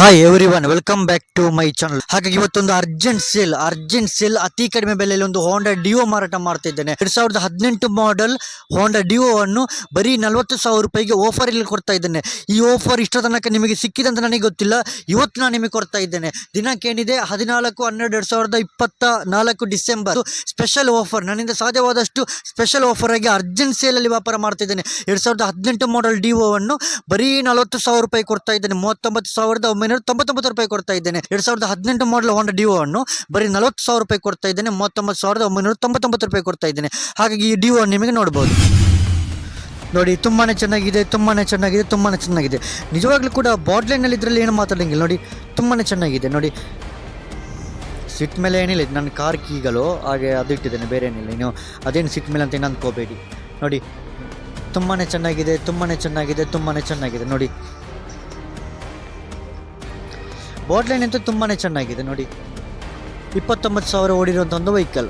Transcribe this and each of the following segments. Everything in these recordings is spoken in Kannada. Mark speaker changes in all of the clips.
Speaker 1: Hi everyone, welcome back to my channel. ಹಾಗಾಗಿ ಇವತ್ತೊಂದು ಅರ್ಜೆಂಟ್ ಸೇಲ್ ಅತಿ ಕಡಿಮೆ ಬೆಲೆಯಲ್ಲಿ ಒಂದು ಹೋಂಡಾ ಡಿಯೋ ಮಾರಾಟ ಮಾಡ್ತಾ ಇದ್ದೇನೆ. 2018 ಮಾಡೆಲ್ ಹೋಂಡಾ ಡಿಯೋ ಅನ್ನು ಬರೀ 40,000 ರೂಪಾಯಿಗೆ ಆಫರ್ ಇಲ್ಲಿ ಕೊಡ್ತಾ ಇದ್ದೇನೆ. ಈ ಆಫರ್ ಇಷ್ಟ ತನಕ ನಿಮಗೆ ಸಿಕ್ಕಿದಂತ ನನಗೆ ಗೊತ್ತಿಲ್ಲ. ಇವತ್ತು ನಾನು ನಿಮಗೆ ಕೊಡ್ತಾ ಇದ್ದೇನೆ. ದಿನಾಂಕ ಏನಿದೆ 14/12/2024 ಡಿಸೆಂಬರ್. ಸ್ಪೆಷಲ್ ಆಫರ್, ನನ್ನಿಂದ ಸಾಧ್ಯವಾದಷ್ಟು ಸ್ಪೆಷಲ್ ಆಫರ್ ಆಗಿ ಅರ್ಜೆಂಟ್ ಸೇಲ್ ಅಲ್ಲಿ ವ್ಯಾಪಾರ ಮಾಡ್ತಾ ಇದ್ದೇನೆ. 2018 ಮಾಡೆಲ್ ಡಿಯೋ ಅನ್ನು ಬರೀ 40,000 ರೂಪಾಯಿ ಕೊಡ್ತಾ ಇದ್ದೇನೆ. 39,999 ರೂಪಾಯಿ ಕೊಡ್ತಾ ಇದ್ದೇನೆ. 2018 ಮಾಡೆಲ್ ಹೋಂಡಾ ಡಿಯೋ ಅನ್ನು ಬರೀ 40,000 ರೂಪಾಯಿ ಕೊಡ್ತಾ ಇದ್ದೇನೆ. 39,999 ರೂಪಾಯಿ ಕೊಡ್ತಾ ಇದ್ದೇನೆ. ಹಾಗಾಗಿ ಈ ಡಿಯೋ ನಿಮಗೆ ನೋಡಬಹುದು. ನೋಡಿ, ತುಂಬಾನೇ ಚೆನ್ನಾಗಿದೆ. ನಿಜವಾಗ್ಲೂ ಕೂಡ ಬಾಟ್ಲೈನಲ್ಲಿ ಇದರಲ್ಲಿ ಏನು ಮಾತಾಡಂಗಿಲ್ಲ. ನೋಡಿ, ತುಂಬಾನೇ ಚೆನ್ನಾಗಿದೆ. ನೋಡಿ, ಸಿಟ್ ಮೇಲೆ ಏನಿಲ್ಲ, ನನ್ನ ಕಾರ್ ಕೀಗಳು ಹಾಗೆ ಅದು ಇಟ್ಟಿದ್ದೇನೆ, ಬೇರೆ ಏನಿಲ್ಲ. ನೀವು ಅದೇನು ಸಿಟ್ ಮೇಲೆ ಅಂತ ಏನು ಅಂದ್ಕೋಬೇಡಿ. ನೋಡಿ, ತುಂಬಾನೇ ಚೆನ್ನಾಗಿದೆ. ನೋಡಿ, ಬಾಟ್ಲೈನ್ ಅಂತೂ ತುಂಬಾ ಚೆನ್ನಾಗಿದೆ. ನೋಡಿ, 29,000 ಓಡಿರುವಂಥ ಒಂದು ವೆಹಿಕಲ್.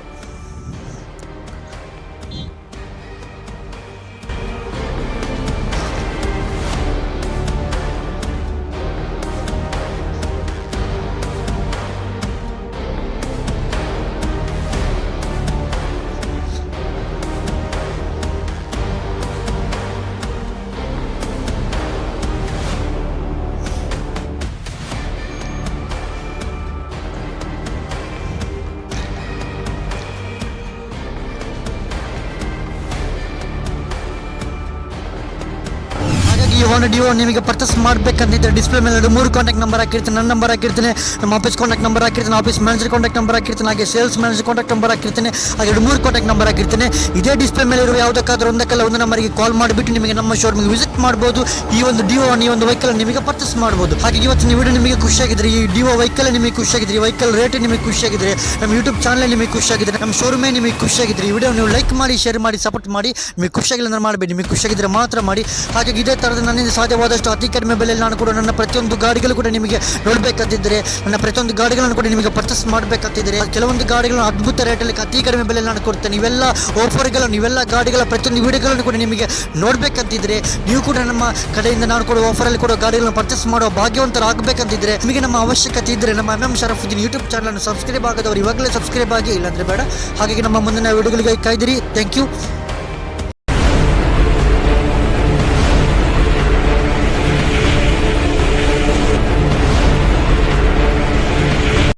Speaker 1: ಈ ಹೋಂಡಾ ಡಿಯೋ ನಿಮಗೆ ಪರ್ಚೇಸ್ ಮಾಡಬೇಕಂತಿದ್ದರೆ ಡಿಸ್ಪ್ಲೇ ಮೇಲೆ 3 ಕಾಂಟ್ಯಾಕ್ಟ್ ನಂಬರ್ ಹಾಕಿರ್ತೀನಿ. ನನ್ನ ನಂಬರ್ ಹಾಕಿರ್ತೀನಿ, ನಮ್ಮ ಆಫೀಸ್ ಕಾಂಟ್ಯಾಕ್ಟ್ ನಂಬರ್ ಹಾಕಿರ್ತೀನಿ, ಆಫೀಸ್ ಮ್ಯಾನೇಜರ್ ಕಾಂಟ್ಯಾಕ್ಟ್ ನಂಬರ್ ಹಾಕಿರ್ತೀನಿ, ಹಾಗೆ ಸೇಲ್ಸ್ ಮ್ಯಾನೇಜರ್ ಕಾಂಟ್ಯಾಕ್ಟ್ ನಂಬರ್ ಹಾಕಿರ್ತೀನಿ. ಹಾಗೆ 3 ಕಾಂಟ್ಯಾಕ್ಟ್ ನಂಬರ್ ಹಾಕಿರ್ತೀನಿ. ಇದೇ ಡಿಸ್ಪ್ಲೇ ಮೇಲೆ ಇರುವ ಯಾವುದಕ್ಕಾದ್ರೂ ಒಂದು ನಂಬರ್ಗೆ ಕಾಲ್ ಮಾಡಿಬಿಟ್ಟು ನಿಮಗೆ ನಮ್ಮ ಶೋರೂಮ್ಗೆ ವಿಸಿಟ್ ಮಾಡ್ಬೋದು. ಈ ಒಂದು ಡಿಯೋ, ಈ ಒಂದು ವೆಹಿಕಲ್ ನಿಮಗೆ ಪರ್ಚೇಸ್ ಮಾಡ್ಬೋದು. ಹಾಗೆ ಇವತ್ತಿನ ವಿಡಿಯೋ ನಿಮಗೆ ಖುಷಿಯಾಗಿದ್ರೆ, ಈ ಡಿಯೋ ವೆಹಿಕಲ್ ನಿಮಗೆ ಖುಷಿಯಾಗಿದ್ರೆ, ಈ ವೆಹಿಕಲ್ ರೇಟ್ ನಿಮಗೆ ಖುಷಿಯಾಗಿದ್ರೆ, ನಮ್ಮ ಯೂಟ್ಯೂಬ್ ಚಾನಲ್ ನಿಮಗೆ ಖುಷಿಯಾಗಿದ್ರೆ, ನಮ್ಮ ಶೋರೂಮೇ ನಿಮಗೆ ಖುಷಿಯಾಗಿದ್ರೆ, ಈ ವಿಡಿಯೋ ನೀವು ಲೈಕ್ ಮಾಡಿ, ಶೇರ್ ಮಾಡಿ, ಸಪೋರ್ಟ್ ಮಾಡಿ. ನಿಮಗೆ ಖುಷಿಯಾಗಿಲ್ಲ ಅಂದ್ರೆ ಮಾಡಬೇಡಿ, ನಿಮಗೆ ಖುಷಿಯಾಗಿದ್ರೆ ಮಾತ್ರ ಮಾಡಿ. ಹಾಗಾಗಿ ಇದೇ ಥರದ ನನ್ನಿಂದ ಸಾಧ್ಯವಾದಷ್ಟು ಅತಿ ಕಡಿಮೆ ಬೆಲೆಯಲ್ಲಿ ನಾನು ಕೂಡ ನನ್ನ ಪ್ರತಿಯೊಂದು ಗಾಡಿಗಳು ಕೂಡ ನಿಮಗೆ ನೋಡಬೇಕಂತಿದ್ದರೆ, ನನ್ನ ಪ್ರತಿಯೊಂದು ಗಾಡಿಗಳನ್ನು ಕೂಡ ನಿಮಗೆ ಪರ್ಚೇಸ್ ಮಾಡಬೇಕಂತಿದ್ದರೆ, ಕೆಲವೊಂದು ಗಾಡಿಗಳನ್ನು ಅದ್ಭುತ ರೇಟಲ್ಲಿ ಅತಿ ಕಡಿಮೆ ಬೆಲೆಯಲ್ಲಿ ನಾನು ಕೊಡ್ತೇನೆ. ಇವೆಲ್ಲ ಆಫರ್ಗಳು, ಇವೆಲ್ಲ ಗಾಡಿಗಳ ಪ್ರತಿಯೊಂದು ವಿಡಿಯೋಗಳನ್ನು ಕೂಡ ನಿಮಗೆ ನೋಡಬೇಕಂತಿದ್ರೆ, ನೀವು ಕೂಡ ನಮ್ಮ ಕಡೆಯಿಂದ ನಾನು ಕೂಡ ಆಫರಲ್ಲಿ ಕೂಡ ಗಾಡಿಗಳನ್ನು ಪರ್ಚೇಸ್ ಮಾಡುವ ಭಾಗ್ಯವಂತರಾಗಬೇಕಂತಿದ್ರೆ, ನಿಮಗೆ ನಮ್ಮ ಅವಶ್ಯಕತೆ ಇದ್ದರೆ ನಮ್ಮ MM Sharafuddin YouTube channel subscribe ಆಗದವರು ಇವಾಗಲೇ ಸಬ್ಸ್ಕ್ರೈಬ್ ಆಗಿ, ಇಲ್ಲಾಂದರೆ ಬೇಡ. ಹಾಗಾಗಿ ನಮ್ಮ ಮುಂದಿನ ವಿಡಿಯೋಗಳಿಗೆ ಕಾಯ್ದಿರಿ. Thank you.